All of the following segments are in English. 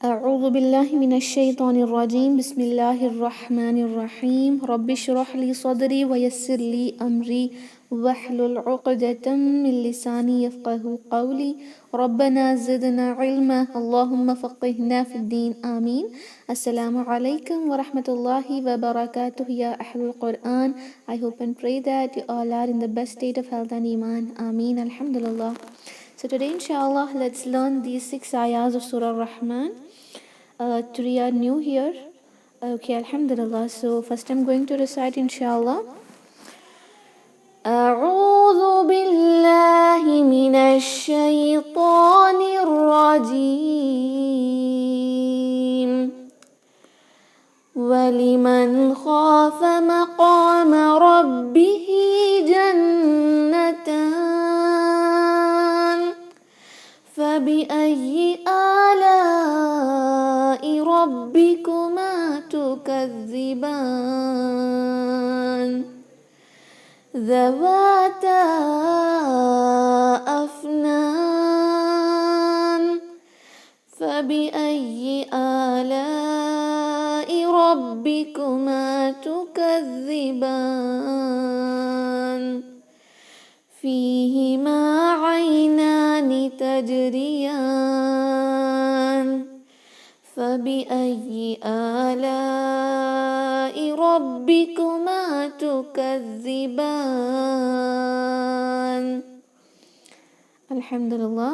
أعوذ بالله من الشيطان الرجيم. بسم الله الرحمن الرحيم. رب اشرح لي صدري ويسر لي أمري واحلل عقدة من لساني يفقه قولي. ربنا زدنا علما اللهم فقهنا في الدين آمين. السلام عليكم ورحمة الله وبركاته يا أهل القرآن. I hope and pray that you all are in the best state of health and iman. Ameen. Alhamdulillah. So today inshallah let's learn these 6 ayahs of Surah Rahman. Three are new here. Okay, Alhamdulillah. So first I'm going to recite inshallah. أعوذ بالله من الشيطان الرجيم. ولمن خاف مقام ربه جنتان فبأي آلاء ربكما تكذبان ذواتا أفنان فبأي آلاء ربكما تكذبان فيهما عينان تجريان فبأي آلاء ربكما تكذبان. Alhamdulillah.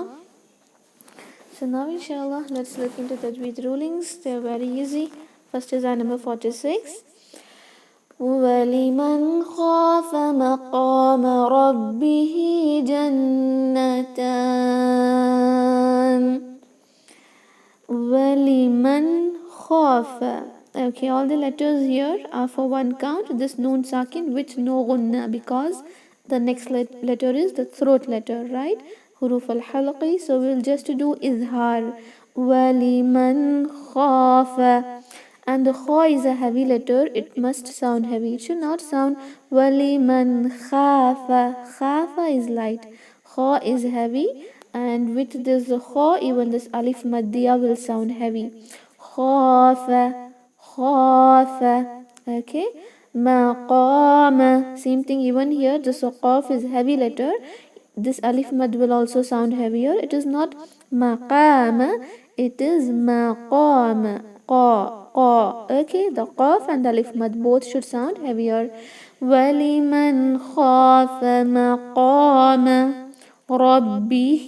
So now inshallah let's look into Tajweed rulings. They are very easy. First is ayah number 46. وَلِمَنْ خَافَ مَقَامَ رَبِّهِ جَنَّتَانِ. وَلِمَنْ خَافَ. Okay, all the letters here are for one count. This noon sakin with no gunna because the next letter is the throat letter, right? Huruf al-halqi. So we'll just do izhar. وَلِمَنْ خَافَ. And the kha is a heavy letter. It must sound heavy. It should not sound waliman khafa. Khafa is light. Kha is heavy. And with this kha, even this alif maddiya will sound heavy. Khafa. Khafa. Okay. Maqama. Same thing even here. This qaf is heavy letter. This alif mad will also sound heavier. It is not maqama. It is maqama. Qa. Okay, the qaf and the alif mad both should sound heavier. وَلِمَنْ خَافَ مَقَامَ رَبِّهِ.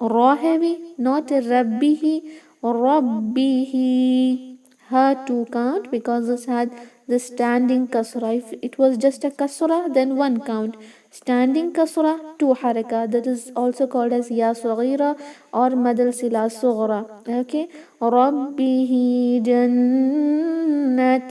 Ra heavy, not rabbihi. Rabbihi. Ha two count because this had the standing kasra. If it was just a kasra, then one count. Standing kasra, two haraka. That is also called as ya saghira or madal sila sughra. Okay. Rabbihi jannatan.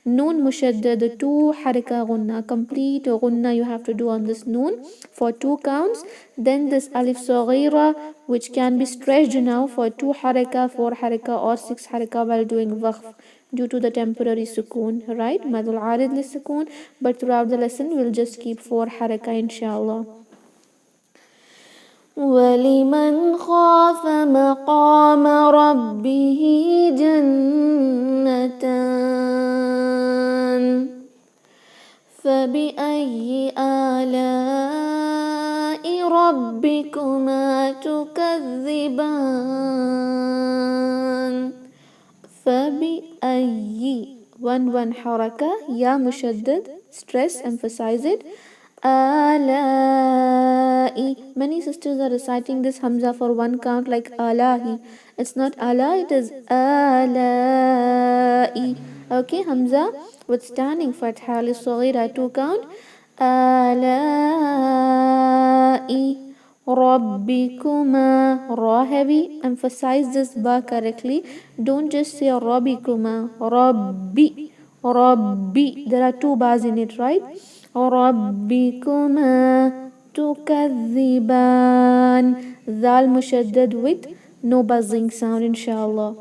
Noon mushaddad, two haraka gunna. Complete gunna you have to do on this noon for two counts. Then this alif saghira, which can be stretched now for two haraka, four haraka or six haraka while doing waqf due to the temporary sukoon, right? Madul arid li sukoon. But throughout the lesson we'll just keep four haraka inshallah. وَلِمَنْ خَافَ مَقَامَ رَبِّهِ جَنَّتَانِ فَبِأَيِّ آلَاءِ رَبِّكُمَا تُكَذِّبَانِ. فَبِأَيِّ one haraka, ya mushaddad, stress, emphasize it. Ala'i. Many sisters are reciting this hamza for one count like alahi. It's not ala, it is ala'i. Okay, hamza with standing fatha li saghira two count. Ala'i rabbikuma. Ra heavy. Emphasize this ba correctly. Don't just say rabbikuma. Rabbi. Rabbi. There are two bars in it, right? رَبِّكُمَا تُكَذِّبَانِ. Zal mushaddad with no buzzing sound inshallah.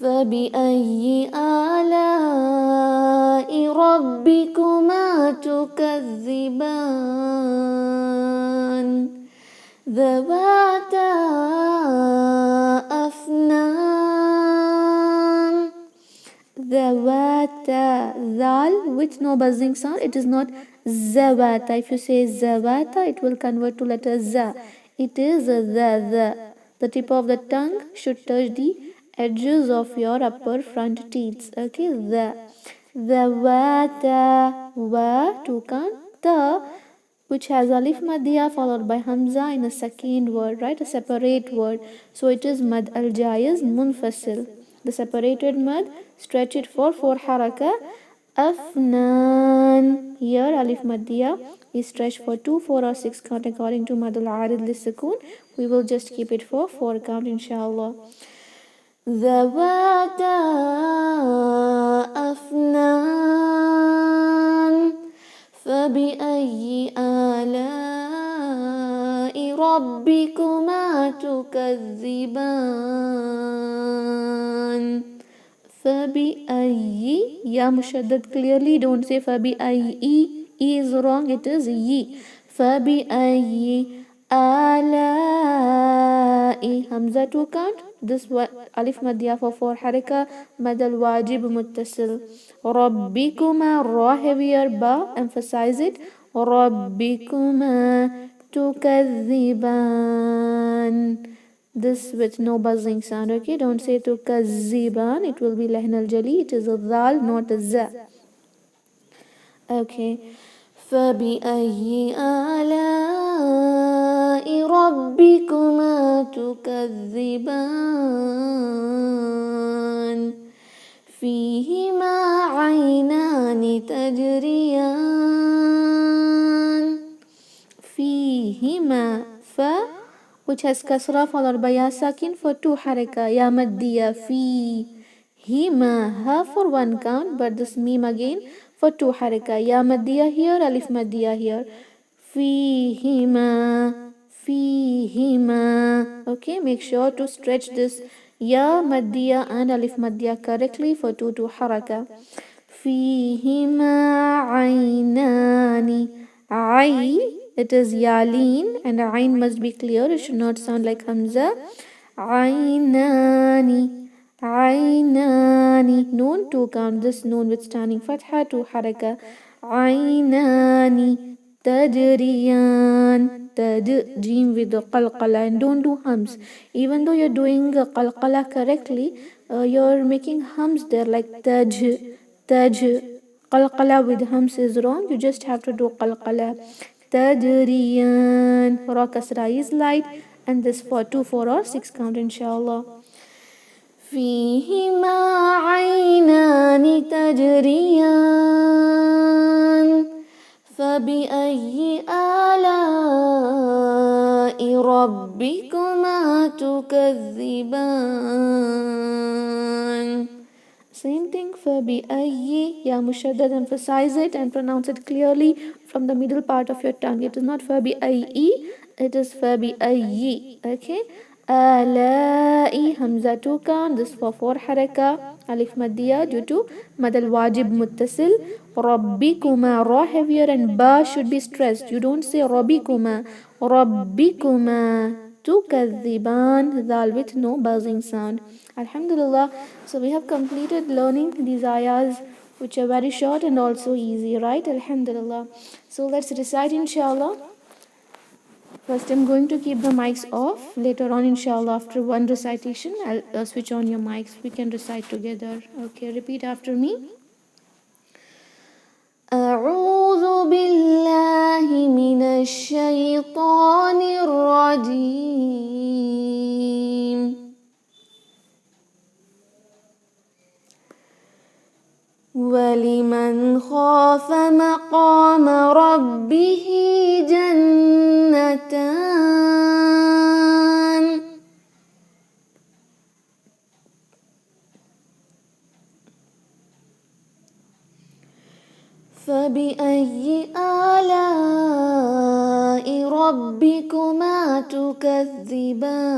فَبِأَيِّ آلَاءِ رَبِّكُمَا تُكَذِّبَانِ ذَوَاتَا Zawata. Zal with no buzzing sound. It is not zawata. If you say zawata, it will convert to letter za. It is the. The tip of the tongue should touch the edges of your upper front teeth. Okay, the. Zawata. Wa to count. The, which has alif madhiya followed by hamza in a second word, right? A separate word. So it is mad al jayz munfasil. The separated mad, stretch it for 4 haraka. Afnan. Here alif madhiya is stretched for 2, 4 or 6 count according to mad al arid lisukun. We will just keep it for 4 count inshallah. ذواتا أفنان فبأي آلاء ربكما تكذبان. فبأي, ya mushaddad clearly, don't say فبأي. E is wrong, it is yi. فبأي آلاء, hamza to count. This alif madhiya for 4 haraka, mad al wajib muttasil. Rabbikuma, ra heavier, ba, emphasize it. Rabbikuma tukazziban. This with no buzzing sound, okay? Don't say tukazziban, it will be lahn al jali. It is a dal, not a za. Okay. فبأي آلاء ربكما تكذبان فيهما عينان تجريان. فيهما, fa, which has kasra followed by ya sakin for 2 haraka, ya maddiya. Fi hima, ha for 1 count, but this meme again for 2 haraka, ya maddiya here, alif maddiya here. Fihima, fihima. Okay, make sure to stretch this ya maddiya and alif maddiya correctly for 2 haraka. Fihima aynani. Ai, it is yaleen and ayn must be clear. It should not sound like hamza. Aynani. Aynani. Noon 2 count. This noon with standing fatha 2 haraka. Aynani tajriyan. Taj, jim with the qalqala, and don't do hums. Even though you're doing qalqala correctly, you're making hums there like taj, taj. Qalqala with hums is wrong. You just have to do qalqala. Tajriyan. Ra kasra is light, and this for 2, 4 or 6 count inshallah. فيهما عينان تجريان فبأي آلاء ربكما تكذبان. Same thing, فبأي, ya mushaddad, emphasize it and pronounce it clearly from the middle part of your tongue. It is not فبأي, it is فبأي. Okay. Alai, hamza to count. This for 4 haraka, alif maddiya due to mad al wajib muttasil. Rabbikuma, ra heavier and ba should be stressed. You don't say rabbikuma. Rabbikuma tukadhiban, dal with no buzzing sound. Alhamdulillah. So we have completed learning these ayahs, which are very short and also easy, right? Alhamdulillah. So let's recite inshallah. First I'm going to keep the mics off. Later on inshallah, after one recitation, I'll switch on your mics. We can recite together. Okay, repeat after me. أعوذ بالله من الشيطان الرجيم. ولمن خاف مقام ربه جنتان فبأي آلاء ربكما تكذبان.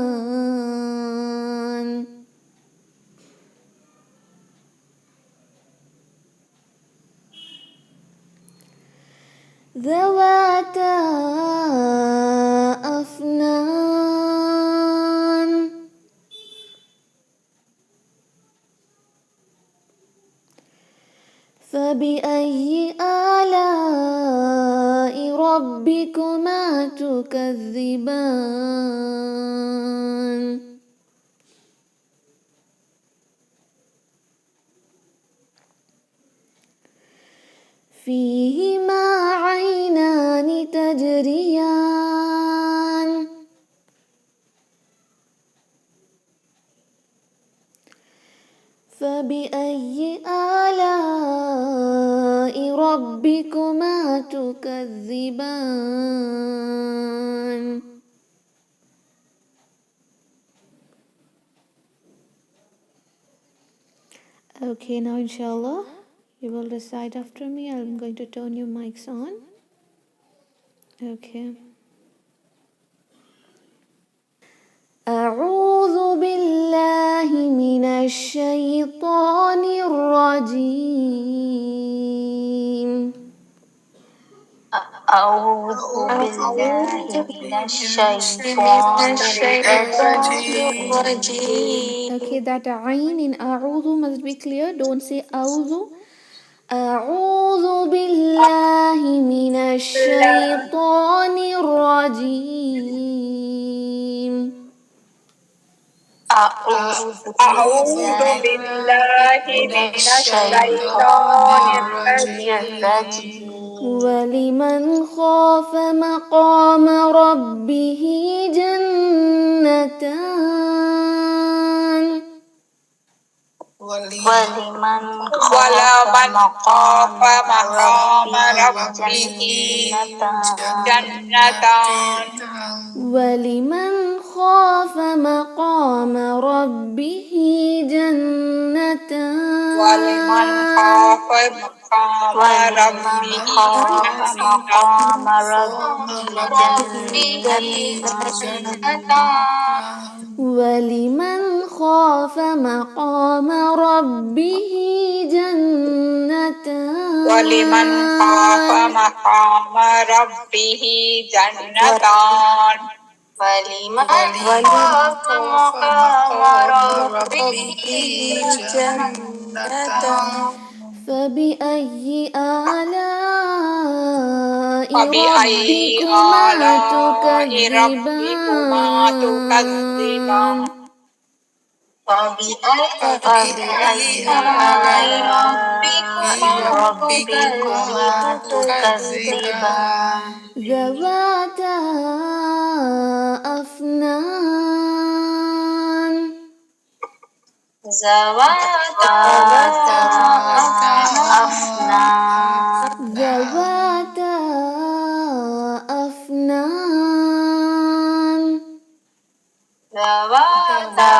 ذواتا أفنان فبأي آلاء ربكما تكذبان فيهما عينان تجريان فبأي آلاء ربكما تكذبان Okay, now inshallah you will recite after me. I'm going to turn your mics on. Okay. أعوذ بالله من الشيطان الرجيم أعوذ بالله من الشيطان الرجيم. Okay, that ayn in أعوذ must be clear. Don't say أعوذ. أعوذ بالله من الشيطان الرجيم أعوذ بالله من الشيطان الرجيم. ولمن خاف مقام ربه جنتان ولمن خاف مقام ربه جنتان. ولمن خاف مقام ربه جنتان ولمن خاف مقام ربه جنتان. ولمن خاف مقام ربه جنتان ولمن خاف مقام ربه جنتان. ولمن خاف مقام ربه جنتان. فبأي آلاء فبأي ربكما آلاء ربكما تكذبان تكذبان. فبأي آلاء ربكما تكذبان. ذواتا أفنان ذواتا أفنان. ذواتا أفنان ذواتا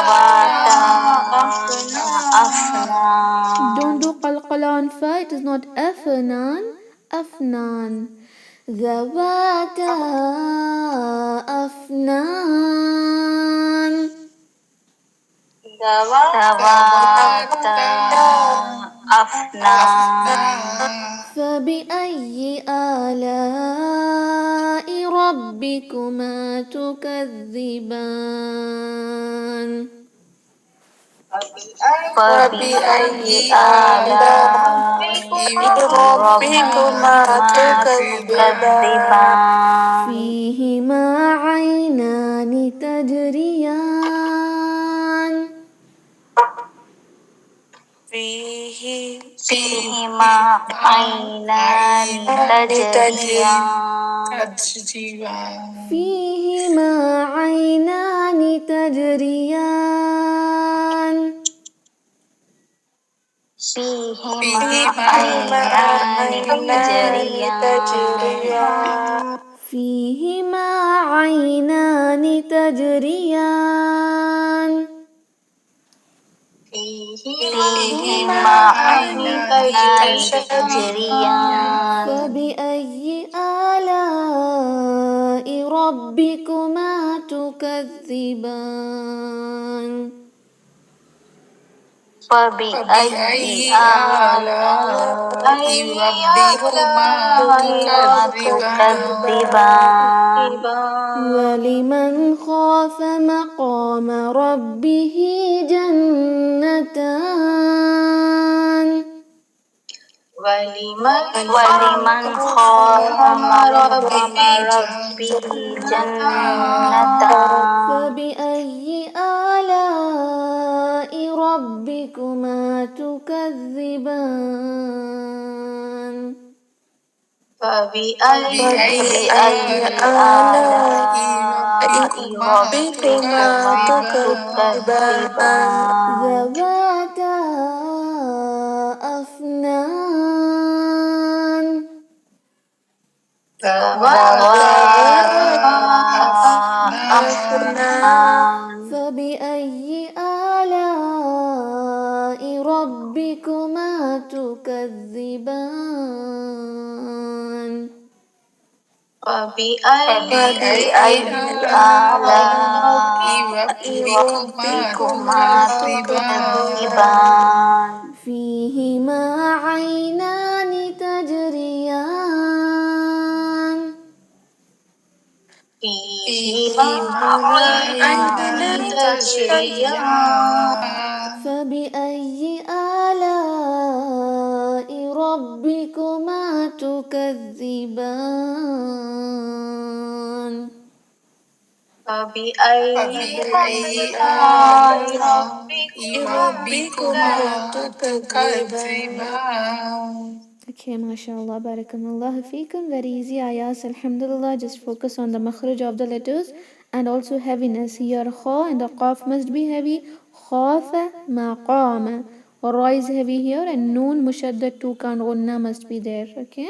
أفنان. Don't do qalqala on fa, it is not afnan, afnan. ذواتا أفنان ذواتا أفنان. فبأي آلاء ربكما تكذبان فبأي آلاء ربكما تكذبان. فيهما عينان تجريان فيهما عينان تجريان. فيهما عينان تجريان فيهما عينان تجريان. فيهما عينان تجريان فيهما عينان تجريان. فبأي آلاء ربكما تكذبان فبأي آلاء ربكما تكذبان. ولمن خاف مقام ربه جنتان وَلِمَنْ خَافَ مَقَامَ رَبِّهِ جَنَّتَانِ فبأي آلاء ربكما تكذبان فبأي آلاء ربكما تكذبان ذواتا أفنان ذواتا أفنان فبأي آلاء ربكما تكذبان فبأي آلاء ربكما تكذبان فيهما عينان تجريان فيهما عينان تجريان فبأي آلاء ربكما تكذبان فبأي آلاء ربكما تكذبان Okay, mashallah, barakallah feekum. Very easy ayahs, alhamdulillah. Just focus on the makhraj of the letters and also heaviness. Here, kha and the qaf must be heavy. Khafa, maqama. Ra is heavy here and noon, mushaddad, two count, gunna must be there. Okay.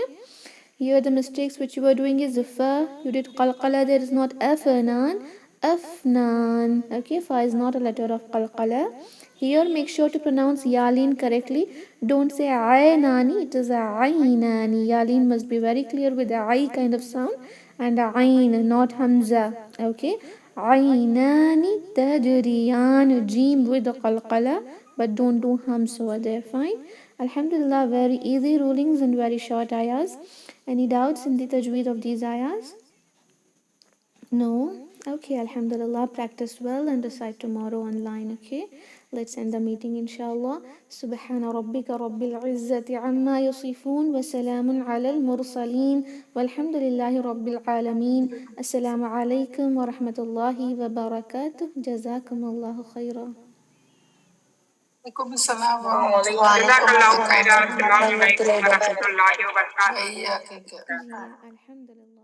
Here the mistakes which you were doing is fa. You did qalqala. There is not afnan. Afnan. Okay, fa is not a letter of qalqala. Here make sure to pronounce yalin correctly. Don't say aynani, it is a aynani. Yalin must be very clear with the I kind of sound and a ayn, not hamza. Okay, aynani tajriyan, jeem with the qalqala, but don't do hams over there. Fine. Alhamdulillah, very easy rulings and very short ayahs. Any doubts in the tajweed of these ayahs? No? Okay, alhamdulillah, practice well and recite tomorrow online, okay? Let's end the meeting inshallah. Subhana rabbika rabbil izzati amma yasifun wa salamun ala al-mursaleen walhamdulillahi rabbil alameen. Assalamu alaikum wa rahmatullahi wa barakatuh. Jazakumullahu khairan. وعليكم السلام ورحمة الله وبركاته. Yeah, alhamdulillah.